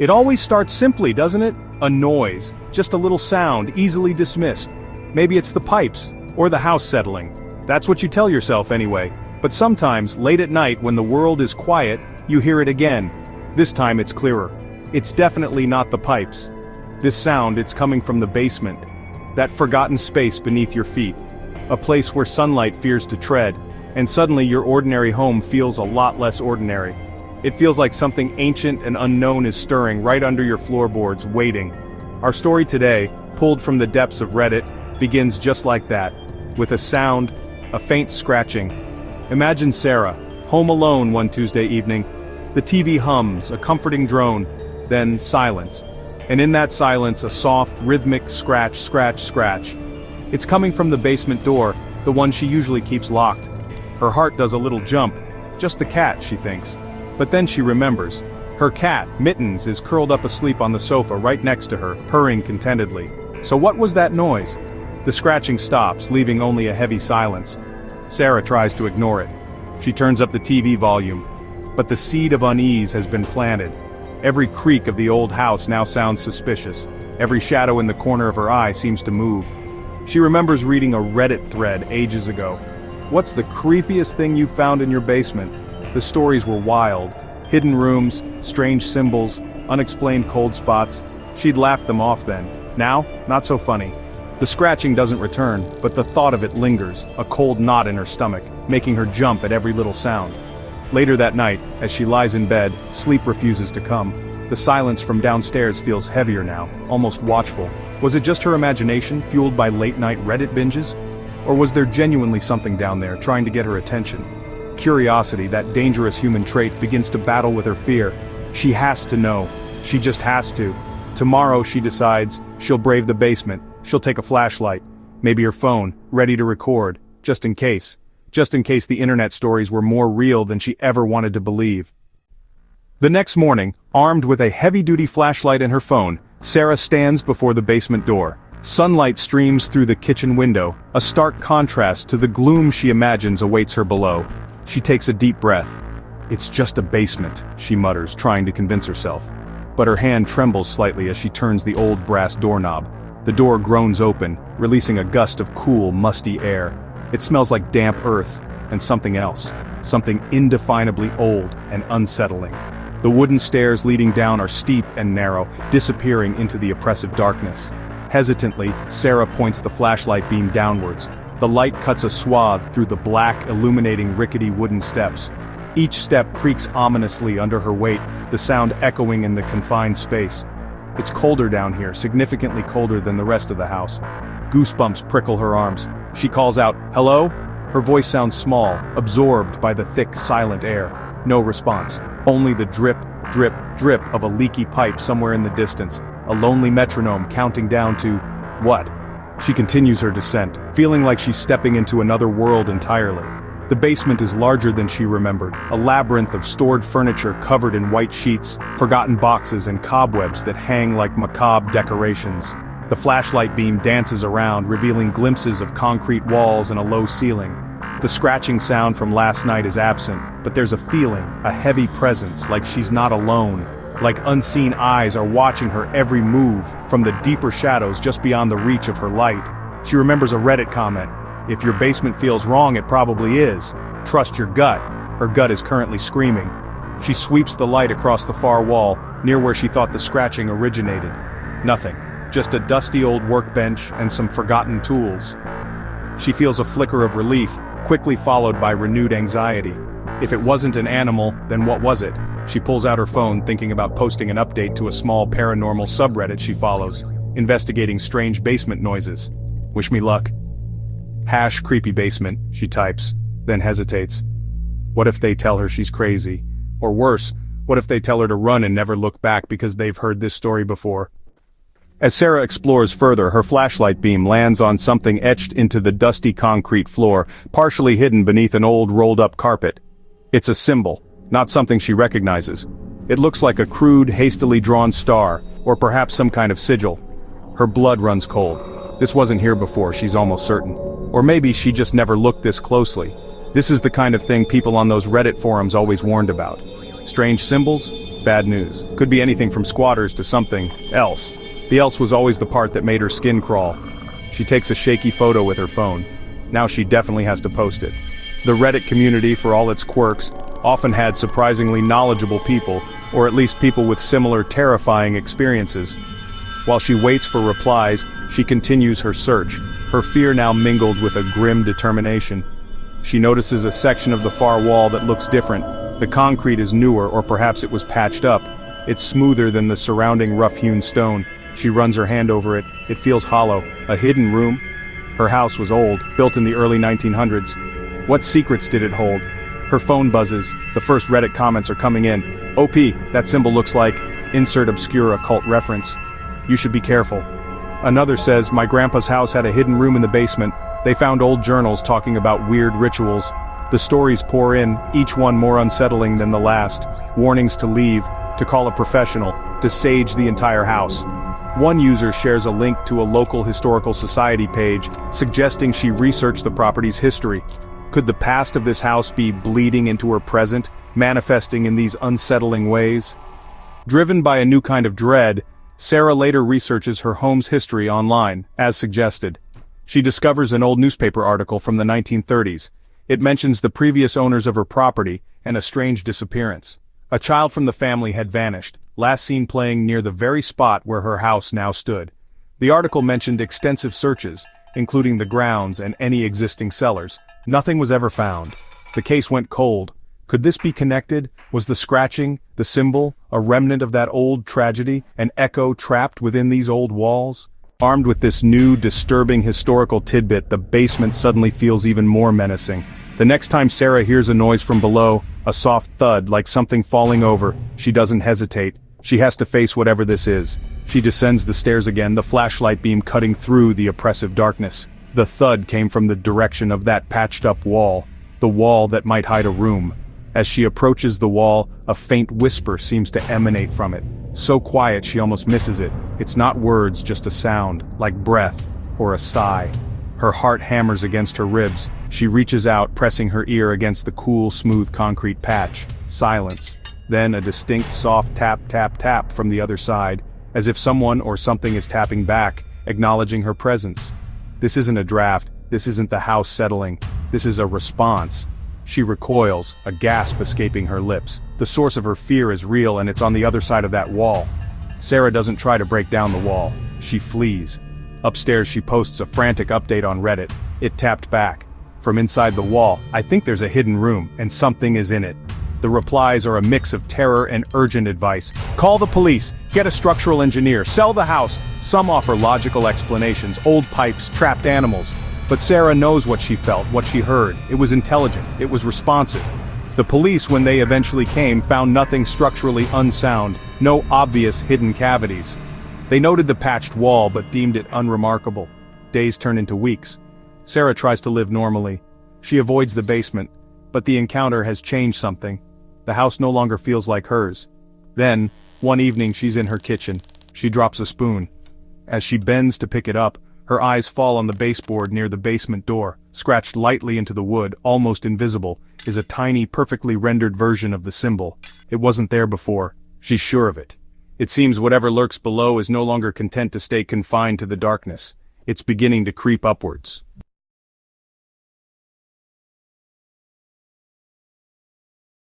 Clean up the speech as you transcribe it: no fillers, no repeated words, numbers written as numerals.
It always starts simply, doesn't it? A noise, just a little sound, easily dismissed. Maybe it's the pipes, or the house settling. That's what you tell yourself anyway. But sometimes, late at night when the world is quiet, you hear it again. This time it's clearer. It's definitely not the pipes. This sound, it's coming from the basement. That forgotten space beneath your feet. A place where sunlight fears to tread, and suddenly your ordinary home feels a lot less ordinary. It feels like something ancient and unknown is stirring right under your floorboards, waiting. Our story today, pulled from the depths of Reddit, begins just like that, with a sound, a faint scratching. Imagine Sarah, home alone one Tuesday evening. The TV hums, a comforting drone, then silence. And in that silence, a soft, rhythmic scratch, scratch, scratch. It's coming from the basement door, the one she usually keeps locked. Her heart does a little jump. Just the cat, she thinks. But then she remembers. Her cat, Mittens, is curled up asleep on the sofa right next to her, purring contentedly. So what was that noise? The scratching stops, leaving only a heavy silence. Sarah tries to ignore it. She turns up the TV volume. But the seed of unease has been planted. Every creak of the old house now sounds suspicious. Every shadow in the corner of her eye seems to move. She remembers reading a Reddit thread ages ago. What's the creepiest thing you found in your basement? The stories were wild. Hidden rooms, strange symbols, unexplained cold spots. She'd laughed them off then. Now, not so funny. The scratching doesn't return, but the thought of it lingers, a cold knot in her stomach, making her jump at every little sound. Later that night, as she lies in bed, sleep refuses to come. The silence from downstairs feels heavier now, almost watchful. Was it just her imagination, fueled by late-night Reddit binges? Or was there genuinely something down there, trying to get her attention? Curiosity, that dangerous human trait, begins to battle with her fear. She has to know. She just has to. Tomorrow, she decides, she'll brave the basement. She'll take a flashlight. Maybe her phone, ready to record, just in case. Just in case the internet stories were more real than she ever wanted to believe. The next morning, armed with a heavy-duty flashlight and her phone, Sarah stands before the basement door. Sunlight streams through the kitchen window, a stark contrast to the gloom she imagines awaits her below. She takes a deep breath. It's just a basement, she mutters, trying to convince herself. But her hand trembles slightly as she turns the old brass doorknob. The door groans open, releasing a gust of cool, musty air. It smells like damp earth, and something else. Something indefinably old and unsettling. The wooden stairs leading down are steep and narrow, disappearing into the oppressive darkness. Hesitantly, Sarah points the flashlight beam downwards. The light cuts a swath through the black, illuminating rickety wooden steps. Each step creaks ominously under her weight, the sound echoing in the confined space. It's colder down here, significantly colder than the rest of the house. Goosebumps prickle her arms. She calls out, "Hello?" Her voice sounds small, absorbed by the thick, silent air. No response. Only the drip, drip, drip of a leaky pipe somewhere in the distance. A lonely metronome counting down to... what? She continues her descent, feeling like she's stepping into another world entirely. The basement is larger than she remembered, a labyrinth of stored furniture covered in white sheets, forgotten boxes and cobwebs that hang like macabre decorations. The flashlight beam dances around, revealing glimpses of concrete walls and a low ceiling. The scratching sound from last night is absent, but there's a feeling, a heavy presence, like she's not alone. Like unseen eyes are watching her every move, from the deeper shadows just beyond the reach of her light. She remembers a Reddit comment. If your basement feels wrong, it probably is. Trust your gut. Her gut is currently screaming. She sweeps the light across the far wall, near where she thought the scratching originated. Nothing. Just a dusty old workbench and some forgotten tools. She feels a flicker of relief, quickly followed by renewed anxiety. If it wasn't an animal, then what was it? She pulls out her phone, thinking about posting an update to a small paranormal subreddit she follows, investigating strange basement noises. Wish me luck. #creepy basement, she types, then hesitates. What if they tell her she's crazy? Or worse, what if they tell her to run and never look back because they've heard this story before? As Sarah explores further, her flashlight beam lands on something etched into the dusty concrete floor, partially hidden beneath an old rolled-up carpet. It's a symbol, not something she recognizes. It looks like a crude, hastily drawn star, or perhaps some kind of sigil. Her blood runs cold. This wasn't here before, she's almost certain. Or maybe she just never looked this closely. This is the kind of thing people on those Reddit forums always warned about. Strange symbols? Bad news. Could be anything from squatters to something else. The else was always the part that made her skin crawl. She takes a shaky photo with her phone. Now she definitely has to post it. The Reddit community, for all its quirks, often had surprisingly knowledgeable people, or at least people with similar terrifying experiences. While she waits for replies, she continues her search, her fear now mingled with a grim determination. She notices a section of the far wall that looks different. The concrete is newer, or perhaps it was patched up. It's smoother than the surrounding rough-hewn stone. She runs her hand over it. It feels hollow. A hidden room? Her house was old, built in the early 1900s. What secrets did it hold? Her phone buzzes. The first Reddit comments are coming in. OP, that symbol looks like, insert obscure occult reference. You should be careful. Another says, my grandpa's house had a hidden room in the basement. They found old journals talking about weird rituals. The stories pour in, each one more unsettling than the last. Warnings to leave, to call a professional, to sage the entire house. One user shares a link to a local historical society page, suggesting she research the property's history. Could the past of this house be bleeding into her present, manifesting in these unsettling ways? Driven by a new kind of dread, Sarah later researches her home's history online, as suggested. She discovers an old newspaper article from the 1930s. It mentions the previous owners of her property and a strange disappearance. A child from the family had vanished, last seen playing near the very spot where her house now stood. The article mentioned extensive searches, including the grounds and any existing cellars. Nothing was ever found. The case went cold. Could this be connected? Was the scratching, the symbol, a remnant of that old tragedy, an echo trapped within these old walls? Armed with this new, disturbing historical tidbit, the basement suddenly feels even more menacing. The next time Sarah hears a noise from below, a soft thud like something falling over, she doesn't hesitate. She has to face whatever this is. She descends the stairs again, the flashlight beam cutting through the oppressive darkness. The thud came from the direction of that patched-up wall, the wall that might hide a room. As she approaches the wall, a faint whisper seems to emanate from it. So quiet she almost misses it. It's not words, just a sound, like breath, or a sigh. Her heart hammers against her ribs. She reaches out, pressing her ear against the cool, smooth concrete patch. Silence. Then a distinct, soft tap, tap, tap from the other side, as if someone or something is tapping back, acknowledging her presence. This isn't a draft. This isn't the house settling. This is a response. She recoils, a gasp escaping her lips. The source of her fear is real, and it's on the other side of that wall. Sarah doesn't try to break down the wall. She flees. Upstairs she posts a frantic update on Reddit. It tapped back. From inside the wall, I think there's a hidden room, and something is in it. The replies are a mix of terror and urgent advice. Call the police, get a structural engineer, sell the house. Some offer logical explanations, old pipes, trapped animals. But Sarah knows what she felt, what she heard. It was intelligent, it was responsive. The police, when they eventually came, found nothing structurally unsound, no obvious hidden cavities. They noted the patched wall but deemed it unremarkable. Days turn into weeks. Sarah tries to live normally. She avoids the basement, but the encounter has changed something. The house no longer feels like hers. Then, one evening she's in her kitchen. She drops a spoon. As she bends to pick it up, her eyes fall on the baseboard near the basement door. Scratched lightly into the wood, almost invisible, is a tiny, perfectly rendered version of the symbol. It wasn't there before. She's sure of it. It seems whatever lurks below is no longer content to stay confined to the darkness. It's beginning to creep upwards.